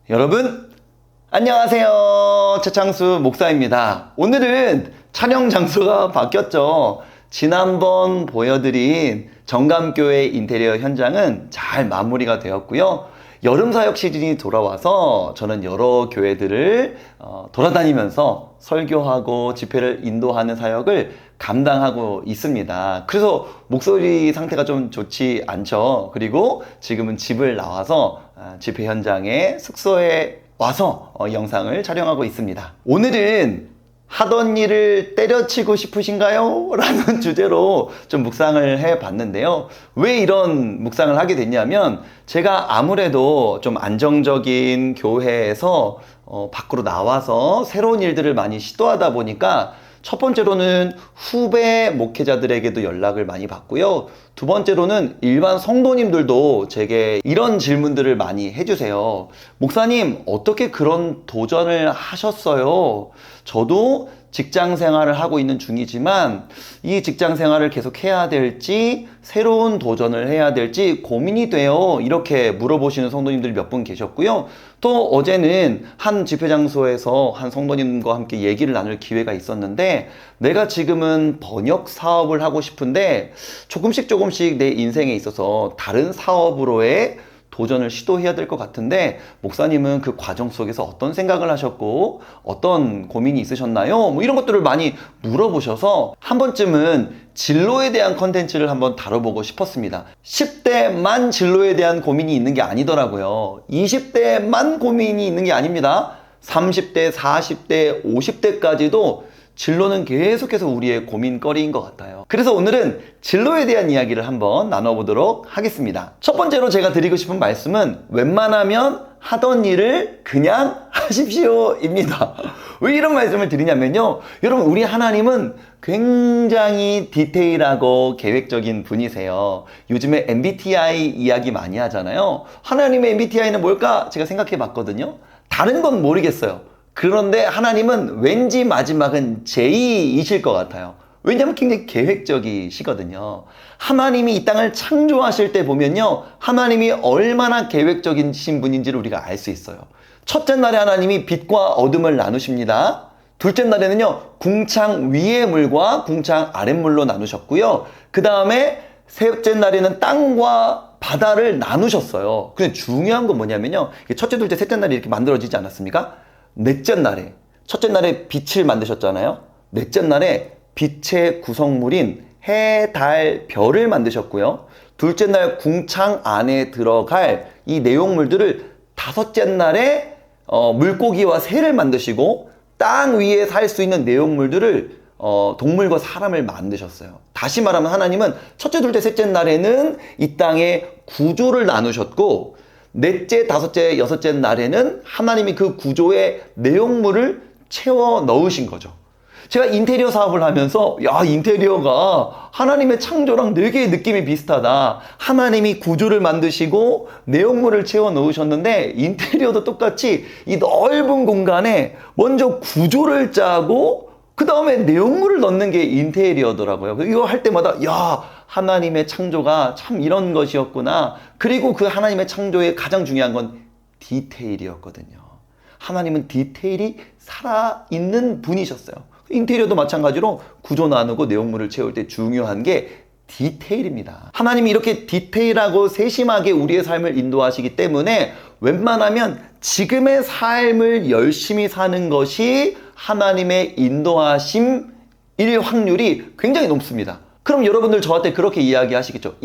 여러분 안녕하세요. 최창수 목사입니다. 오늘은 촬영 장소가 바뀌었죠. 지난번 보여드린 정감교회 인테리어 현장은 잘 마무리가 되었고요. 여름 사역 시즌이 돌아와서 저는 여러 교회들을 돌아다니면서 설교하고 집회를 인도하는 사역을 감당하고 있습니다. 그래서 목소리 상태가 좀 좋지 않죠. 그리고 지금은 집을 나와서 집회 현장에 숙소에 와서 영상을 촬영하고 있습니다. 오늘은 하던 일을 때려치고 싶으신가요? 라는 주제로 좀 묵상을 해봤는데요. 왜 이런 묵상을 하게 됐냐면 제가 아무래도 좀 안정적인 교회에서 밖으로 나와서 새로운 일들을 많이 시도하다 보니까 첫 번째로는 후배 목회자들에게도 연락을 많이 받고요. 두 번째로는 일반 성도님들도 제게 이런 질문들을 많이 해주세요. 목사님, 어떻게 그런 도전을 하셨어요? 저도 직장 생활을 하고 있는 중이지만 이 직장 생활을 계속 해야 될지 새로운 도전을 해야 될지 고민이 돼요. 이렇게 물어보시는 성도님들이 몇 분 계셨고요. 또 어제는 한 집회 장소에서 한 성도님과 함께 얘기를 나눌 기회가 있었는데 내가 지금은 번역 사업을 하고 싶은데 조금씩 내 인생에 있어서 다른 사업으로의 도전을 시도해야 될 것 같은데 목사님은 그 과정 속에서 어떤 생각을 하셨고 어떤 고민이 있으셨나요? 뭐 이런 것들을 많이 물어보셔서 한 번쯤은 진로에 대한 컨텐츠를 한번 다뤄보고 싶었습니다. 10대만 진로에 대한 고민이 있는 게 아니더라고요. 20대만 고민이 있는 게 아닙니다. 30대, 40대, 50대까지도 진로는 계속해서 우리의 고민거리인 것 같아요. 그래서 오늘은 진로에 대한 이야기를 한번 나눠보도록 하겠습니다. 첫 번째로 제가 드리고 싶은 말씀은 웬만하면 하던 일을 그냥 하십시오입니다. 왜 이런 말씀을 드리냐면요. 여러분, 우리 하나님은 굉장히 디테일하고 계획적인 분이세요. 요즘에 MBTI 이야기 많이 하잖아요. 하나님의 MBTI는 뭘까? 제가 생각해 봤거든요. 다른 건 모르겠어요. 그런데 하나님은 왠지 마지막은 J이실 것 같아요. 왜냐하면 굉장히 계획적이시거든요. 하나님이 이 땅을 창조하실 때 보면요. 하나님이 얼마나 계획적이신 분인지를 우리가 알 수 있어요. 첫째 날에 하나님이 빛과 어둠을 나누십니다. 둘째 날에는요. 궁창 위의 물과 궁창 아랫물로 나누셨고요. 그 다음에 셋째 날에는 땅과 바다를 나누셨어요. 근데 중요한 건 뭐냐면요. 첫째, 둘째, 셋째 날이 이렇게 만들어지지 않았습니까? 넷째 날에, 첫째 날에 빛을 만드셨잖아요. 넷째 날에 빛의 구성물인 해, 달, 별을 만드셨고요. 둘째 날 궁창 안에 들어갈 이 내용물들을 다섯째 날에 물고기와 새를 만드시고 땅 위에 살 수 있는 내용물들을 동물과 사람을 만드셨어요. 다시 말하면 하나님은 첫째, 둘째, 셋째 날에는 이 땅의 구조를 나누셨고 넷째, 다섯째, 여섯째 날에는 하나님이 그 구조의 내용물을 채워 넣으신 거죠. 제가 인테리어 사업을 하면서 인테리어가 하나님의 창조랑 되게 느낌이 비슷하다. 하나님이 구조를 만드시고 내용물을 채워 넣으셨는데 인테리어도 똑같이 이 넓은 공간에 먼저 구조를 짜고 그 다음에 내용물을 넣는 게 인테리어더라고요. 이거 할 때마다 하나님의 창조가 참 이런 것이었구나. 그리고 그 하나님의 창조의 가장 중요한 건 디테일이었거든요. 하나님은 디테일이 살아있는 분이셨어요. 인테리어도 마찬가지로 구조 나누고 내용물을 채울 때 중요한 게 디테일입니다. 하나님이 이렇게 디테일하고 세심하게 우리의 삶을 인도하시기 때문에 웬만하면 지금의 삶을 열심히 사는 것이 하나님의 인도하심일 확률이 굉장히 높습니다. 그럼 여러분들 저한테 그렇게 이야기하시겠죠.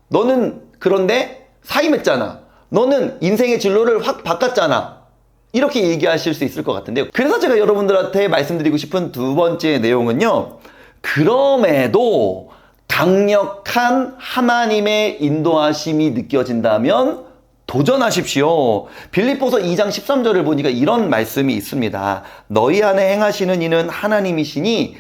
너는 그런데 사임했잖아. 너는 인생의 진로를 확 바꿨잖아. 이렇게 얘기하실 수 있을 것 같은데요. 그래서 제가 여러분들한테 말씀드리고 싶은 두 번째 내용은요. 그럼에도 강력한 하나님의 인도하심이 느껴진다면 도전하십시오. 빌립보서 2장 13절을 보니까 이런 말씀이 있습니다. 너희 안에 행하시는 이는 하나님이시니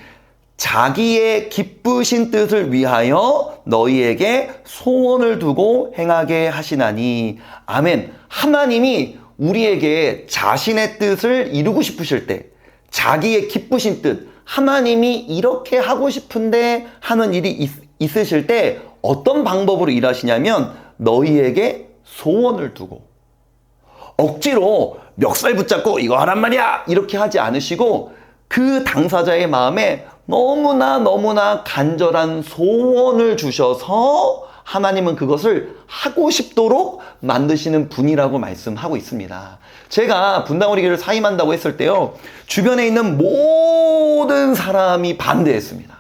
자기의 기쁘신 뜻을 위하여 너희에게 소원을 두고 행하게 하시나니. 아멘. 하나님이 우리에게 자신의 뜻을 이루고 싶으실 때 자기의 기쁘신 뜻, 하나님이 이렇게 하고 싶은데 하는 일이 있으실 때 어떤 방법으로 일하시냐면 너희에게 소원을 두고. 억지로 멱살 붙잡고 이거 하란 말이야! 이렇게 하지 않으시고 그 당사자의 마음에 너무나 간절한 소원을 주셔서 하나님은 그것을 하고 싶도록 만드시는 분이라고 말씀하고 있습니다. 제가 분당우리 교회를 사임한다고 했을 때요, 주변에 있는 모든 사람이 반대했습니다.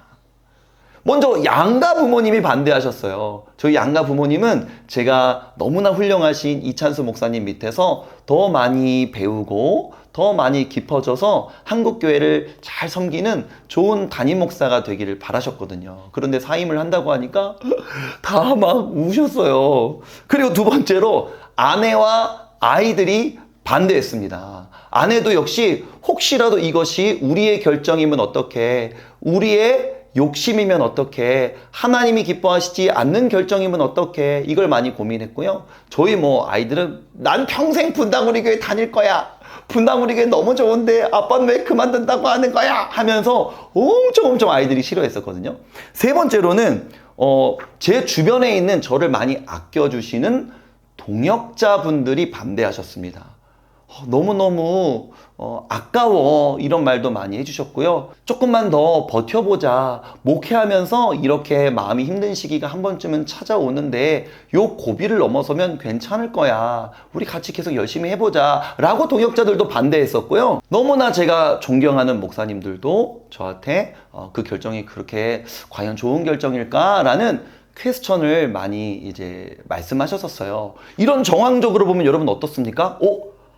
먼저 양가 부모님이 반대하셨어요. 저희 양가 부모님은 제가 너무나 훌륭하신 이찬수 목사님 밑에서 더 많이 배우고 더 많이 깊어져서 한국교회를 잘 섬기는 좋은 담임 목사가 되기를 바라셨거든요. 그런데 사임을 한다고 하니까 다 막 우셨어요. 그리고 두 번째로 아내와 아이들이 반대했습니다. 아내도 역시 혹시라도 이것이 우리의 결정이면 어떡해, 우리의 욕심이면 어떡해, 하나님이 기뻐하시지 않는 결정이면 어떡해, 이걸 많이 고민했고요. 저희 아이들은 난 평생 분당우리 교회 다닐 거야, 분당우리 교회 너무 좋은데 아빠는 왜 그만둔다고 하는 거야 하면서 엄청 아이들이 싫어했었거든요. 세 번째로는 제 주변에 있는 저를 많이 아껴주시는 동역자분들이 반대하셨습니다. 너무너무 아까워, 이런 말도 많이 해주셨고요. 조금만 더 버텨보자, 목회하면서 이렇게 마음이 힘든 시기가 한 번쯤은 찾아오는데 요 고비를 넘어서면 괜찮을 거야, 우리 같이 계속 열심히 해보자 라고 동역자들도 반대했었고요. 너무나 제가 존경하는 목사님들도 저한테 그 결정이 그렇게 과연 좋은 결정일까 라는 퀘스천을 많이 이제 말씀하셨었어요. 이런 정황적으로 보면 여러분 어떻습니까?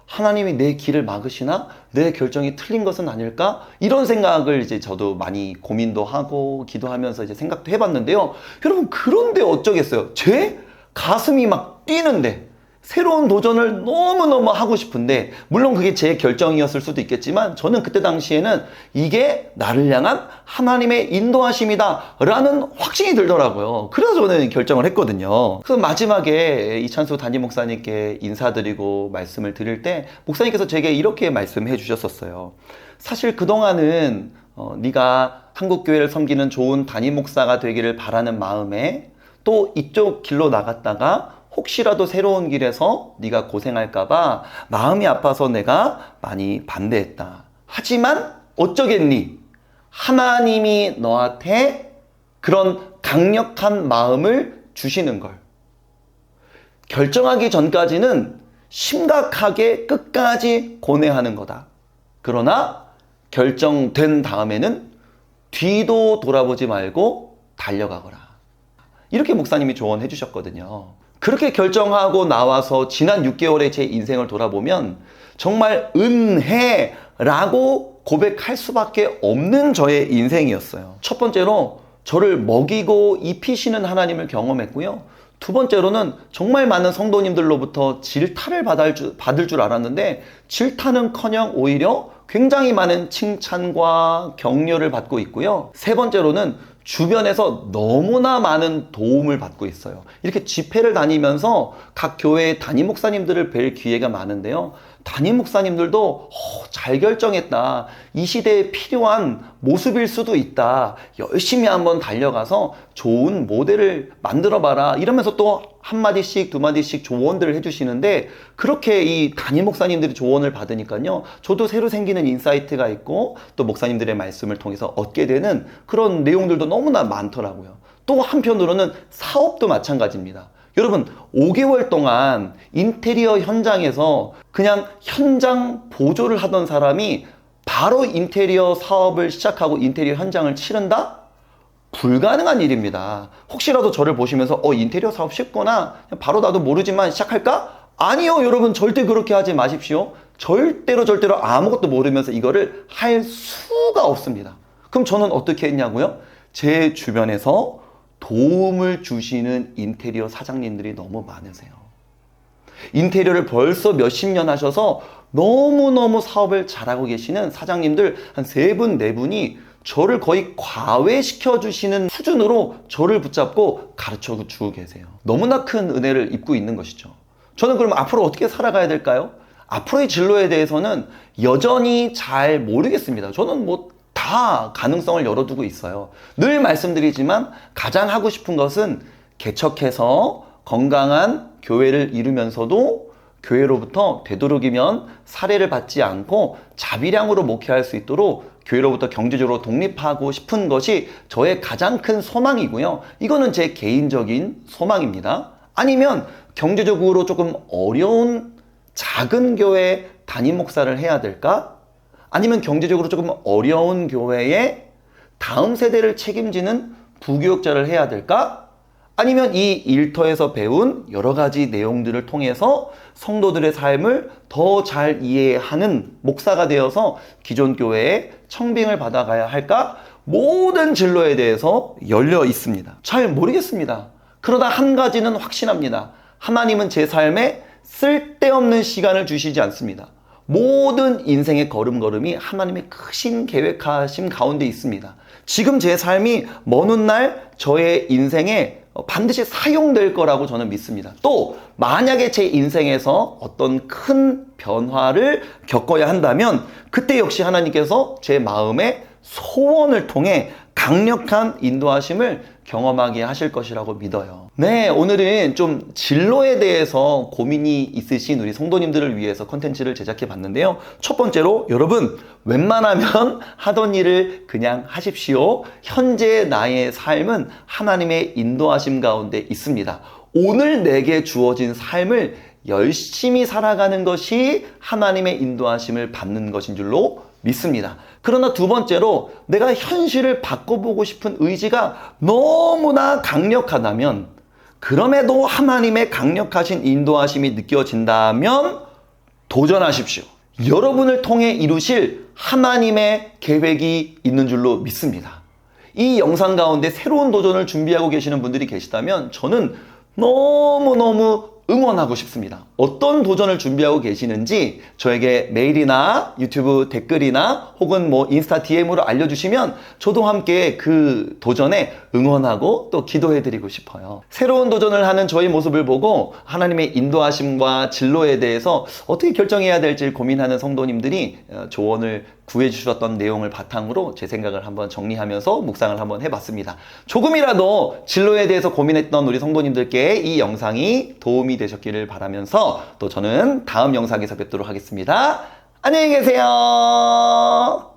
하나님이 내 길을 막으시나? 내 결정이 틀린 것은 아닐까? 이런 생각을 이제 저도 많이 고민도 하고 기도하면서 이제 생각도 해봤는데요. 여러분, 그런데 어쩌겠어요? 제 가슴이 막 뛰는데, 새로운 도전을 너무너무 하고 싶은데, 물론 그게 제 결정이었을 수도 있겠지만 저는 그때 당시에는 이게 나를 향한 하나님의 인도하심이다 라는 확신이 들더라고요. 그래서 저는 결정을 했거든요. 그래서 마지막에 이찬수 담임 목사님께 인사드리고 말씀을 드릴 때 목사님께서 제게 이렇게 말씀해 주셨었어요. 사실 그동안은 네가 한국교회를 섬기는 좋은 담임 목사가 되기를 바라는 마음에 또 이쪽 길로 나갔다가 혹시라도 새로운 길에서 네가 고생할까봐 마음이 아파서 내가 많이 반대했다. 하지만 어쩌겠니? 하나님이 너한테 그런 강력한 마음을 주시는 걸. 결정하기 전까지는 심각하게 끝까지 고뇌하는 거다. 그러나 결정된 다음에는 뒤도 돌아보지 말고 달려가거라. 이렇게 목사님이 조언해 주셨거든요. 그렇게 결정하고 나와서 지난 6개월의 제 인생을 돌아보면 정말 은혜라고 고백할 수밖에 없는 저의 인생이었어요. 첫 번째로 저를 먹이고 입히시는 하나님을 경험했고요. 두 번째로는 정말 많은 성도님들로부터 질타를 받을 줄 알았는데 질타는커녕 오히려 굉장히 많은 칭찬과 격려를 받고 있고요. 세 번째로는 주변에서 너무나 많은 도움을 받고 있어요. 이렇게 집회를 다니면서 각 교회의 담임 목사님들을 뵐 기회가 많은데요. 담임 목사님들도 잘 결정했다, 이 시대에 필요한 모습일 수도 있다, 열심히 한번 달려가서 좋은 모델을 만들어봐라, 이러면서 또 한마디씩 두마디씩 조언들을 해주시는데, 그렇게 이 담임 목사님들이 조언을 받으니까요, 저도 새로 생기는 인사이트가 있고 또 목사님들의 말씀을 통해서 얻게 되는 그런 내용들도 너무나 많더라고요. 또 한편으로는 사업도 마찬가지입니다. 여러분, 5개월 동안 인테리어 현장에서 그냥 현장 보조를 하던 사람이 바로 인테리어 사업을 시작하고 인테리어 현장을 치른다? 불가능한 일입니다. 혹시라도 저를 보시면서 인테리어 사업 쉽구나, 바로 나도 모르지만 시작할까? 아니요, 여러분, 절대 그렇게 하지 마십시오. 절대로 아무것도 모르면서 이거를 할 수가 없습니다. 그럼 저는 어떻게 했냐고요? 제 주변에서 도움을 주시는 인테리어 사장님들이 너무 많으세요. 인테리어를 벌써 몇십 년 하셔서 너무너무 사업을 잘하고 계시는 사장님들 한 3분, 4분이 저를 거의 과외시켜 주시는 수준으로 저를 붙잡고 가르쳐 주고 계세요. 너무나 큰 은혜를 입고 있는 것이죠. 저는 그럼 앞으로 어떻게 살아가야 될까요? 앞으로의 진로에 대해서는 여전히 잘 모르겠습니다. 저는 다 가능성을 열어두고 있어요. 늘 말씀드리지만 가장 하고 싶은 것은 개척해서 건강한 교회를 이루면서도 교회로부터 되도록이면 사례를 받지 않고 자비량으로 목회할 수 있도록 교회로부터 경제적으로 독립하고 싶은 것이 저의 가장 큰 소망이고요. 이거는 제 개인적인 소망입니다. 아니면 경제적으로 조금 어려운 작은 교회 담임 목사를 해야 될까? 아니면 경제적으로 조금 어려운 교회에 다음 세대를 책임지는 부교육자를 해야 될까? 아니면 이 일터에서 배운 여러 가지 내용들을 통해서 성도들의 삶을 더 잘 이해하는 목사가 되어서 기존 교회에 청빙을 받아가야 할까? 모든 진로에 대해서 열려 있습니다. 잘 모르겠습니다. 그러나 한 가지는 확신합니다. 하나님은 제 삶에 쓸데없는 시간을 주시지 않습니다. 모든 인생의 걸음걸음이 하나님의 크신 계획하심 가운데 있습니다. 지금 제 삶이 먼 훗날 저의 인생에 반드시 사용될 거라고 저는 믿습니다. 또 만약에 제 인생에서 어떤 큰 변화를 겪어야 한다면 그때 역시 하나님께서 제 마음의 소원을 통해 강력한 인도하심을 경험하게 하실 것이라고 믿어요. 네, 오늘은 좀 진로에 대해서 고민이 있으신 우리 성도님들을 위해서 컨텐츠를 제작해 봤는데요. 첫 번째로 여러분 웬만하면 하던 일을 그냥 하십시오. 현재 나의 삶은 하나님의 인도하심 가운데 있습니다. 오늘 내게 주어진 삶을 열심히 살아가는 것이 하나님의 인도하심을 받는 것인 줄로 믿습니다. 그러나 두 번째로 내가 현실을 바꿔보고 싶은 의지가 너무나 강력하다면, 그럼에도 하나님의 강력하신 인도하심이 느껴진다면 도전하십시오. 여러분을 통해 이루실 하나님의 계획이 있는 줄로 믿습니다. 이 영상 가운데 새로운 도전을 준비하고 계시는 분들이 계시다면 저는 너무너무 응원하고 싶습니다. 어떤 도전을 준비하고 계시는지 저에게 메일이나 유튜브 댓글이나 혹은 인스타 DM으로 알려주시면 저도 함께 그 도전에 응원하고 또 기도해드리고 싶어요. 새로운 도전을 하는 저희 모습을 보고 하나님의 인도하심과 진로에 대해서 어떻게 결정해야 될지 고민하는 성도님들이 조언을 구해주셨던 내용을 바탕으로 제 생각을 한번 정리하면서 묵상을 한번 해봤습니다. 조금이라도 진로에 대해서 고민했던 우리 성도님들께 이 영상이 도움이 되셨기를 바라면서 또 저는 다음 영상에서 뵙도록 하겠습니다. 안녕히 계세요.